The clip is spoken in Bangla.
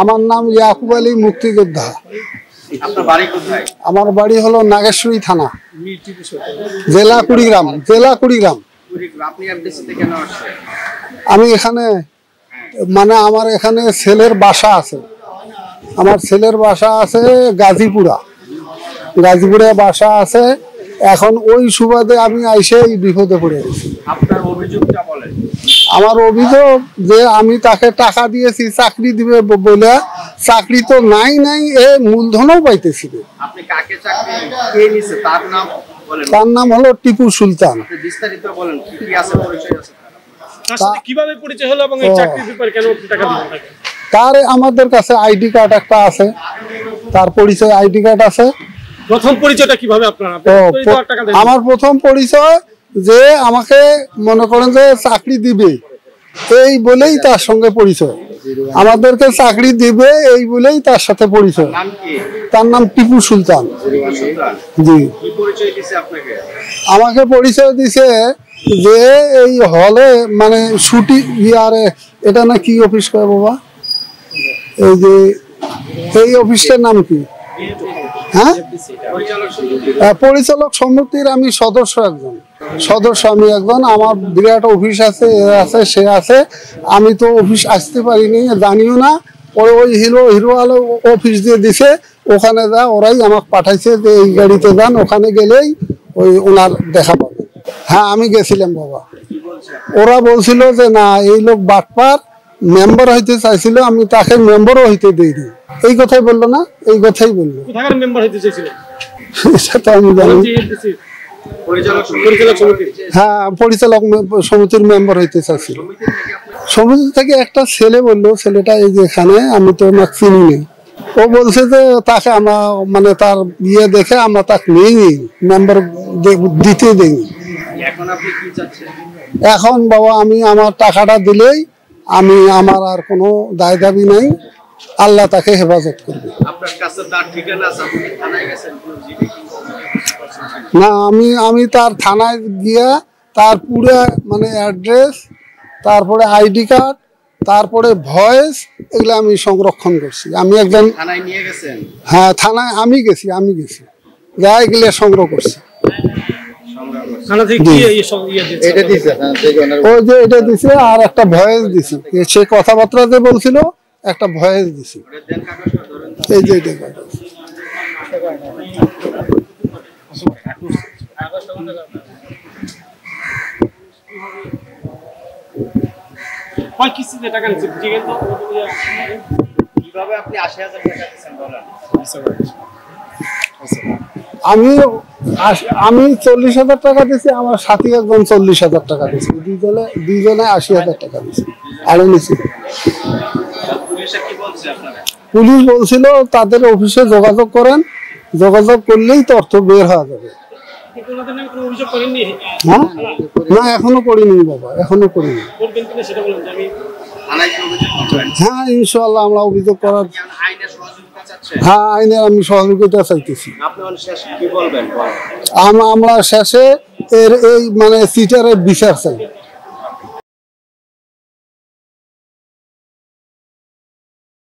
আমার নাম ইয়াকুব আলী মুক্তিযোদ্ধা। আপনার বাড়ি কোথায়? আমার বাড়ি হলো নাগেশ্বরী থানা, জেলা কুড়িগ্রাম। আপনি এফডিসিতে কেন আসছেন? আমি এখানে মানে আমার এখানে ছেলের বাসা আছে, আমার ছেলের বাসা আছে গাজীপুরে বাসা আছে। এখন ওই সুবাদে আমি আইসে এই বিপদে পড়ে গেছি। আপনার অভিযোগটা বলেন। আমার অভিযোগ যে আমি তাকে টাকা দিয়েছি চাকরি দিবে বলে, চাকরি তো নাই এ মূলধনও পাইতেছি। আপনি কাকে চাকরি কে নিছে তার নাম বলেন। তার নাম হলো টিপু সুলতান। আপনি বিস্তারিত বলেন, কি আছে, পরিচয় আছে তার সাথে, কিভাবে পরিচয় হলো এবং এই চাকরির ব্যাপারে কেন টাকা দিবেন তাকে? তার আমাদের কাছে আইডি কার্ড একটা আছে, তার পরিচয় আইডি কার্ড আছে। প্রথম পরিচয়টা কিভাবে আপনার? আমার প্রথম পরিচয় যে আমাকে মনে করেন যে চাকরি দিবে এই বলেই তার সঙ্গে পরিচয়, আমাদেরকে চাকরি দিবে এই বলেই তার সাথে পরিচয়। তার নাম টিপু সুলতান। জি। আমাকে পরিচয় দিছে যে এই হলে মানে ছুটি ইয়ারে, এটা না কি অফিস করে বাবা, এই যে এই অফিসটার নাম কি? হ্যাঁ, পরিচালক সমিতির আমি সদস্য আমি একজন। আমার বিরাট অফিস আছে, সে আছে। আমি তো অফিস আসতে পারিনি, জানিও না। ওই হিরো আলো অফিস দিয়ে দিছে, ওখানে যা, ওরাই আমাকে পাঠাইছে যে এই গাড়িতে যান, ওখানে গেলেই ওই ওনার দেখা পাবে। হ্যাঁ, আমি গেছিলাম বাবা। ওরা বলছিল যে না, এই লোক বাটপার, মেম্বার হইতে চাইছিল, আমি তাকে মেম্বারও হইতে দিইনি। এই কথাই বললো না, এই কথাই বললো। কোথাকার মেম্বার হইতে চাইছিল সেটা আমি জানি। হ্যাঁ, পরিচালক সমিতির মেম্বার হইতে চাইছিল। সমিতি থেকে একটা ছেলে বললো, ছেলেটা এই যে এখানে, আমি তো ওনাকে চিনি নেই। ও বলছে যে তাকে আমরা মানে তার ইয়ে দেখে আমরা তাকে নেই মেম্বার দিতে দেই। এখন বাবা আমি আমার টাকাটা দিলেই আমি, আমার আর কোনো দায় দাবি নাই, আল্লাহ তাকে হেফাজত করবে। না, আমি তার থানায় গিয়ে তার পুরো মানে অ্যাড্রেস, তারপরে আইডি কার্ড, তারপরে ভয়েস, এগুলো আমি সংরক্ষণ করছি। আমি একজন, হ্যাঁ থানায় আমি গেছি যা এগুলো সংগ্রহ করছি। ওই যে এটা দিছে, আর একটা ভয়েস দিছি, সে কথাবার্তা যে বলছিল একটা ভয়েস দিছি। এই যে এটা আমি 40,000 টাকা দিছি, আমার সাথী একজন 40,000 টাকা দিছি, দুইজনে 80,000 টাকা দিছি। আরো নিছি। পুলিশ বলছিল তাদের অফিসে যোগাযোগ করেন, যোগাযোগ করলেই তো অর্থ বের হওয়া যাবে। না, এখনো করিনি বাবা, এখনো করিনি। হ্যাঁ, ইনশাআল্লাহ আমরা অভিযোগ করার, হ্যাঁ আইনের আমি সহযোগিতা চাইতেছি। আমরা শেষে এর এই মানে সিটারের বিচার চাই।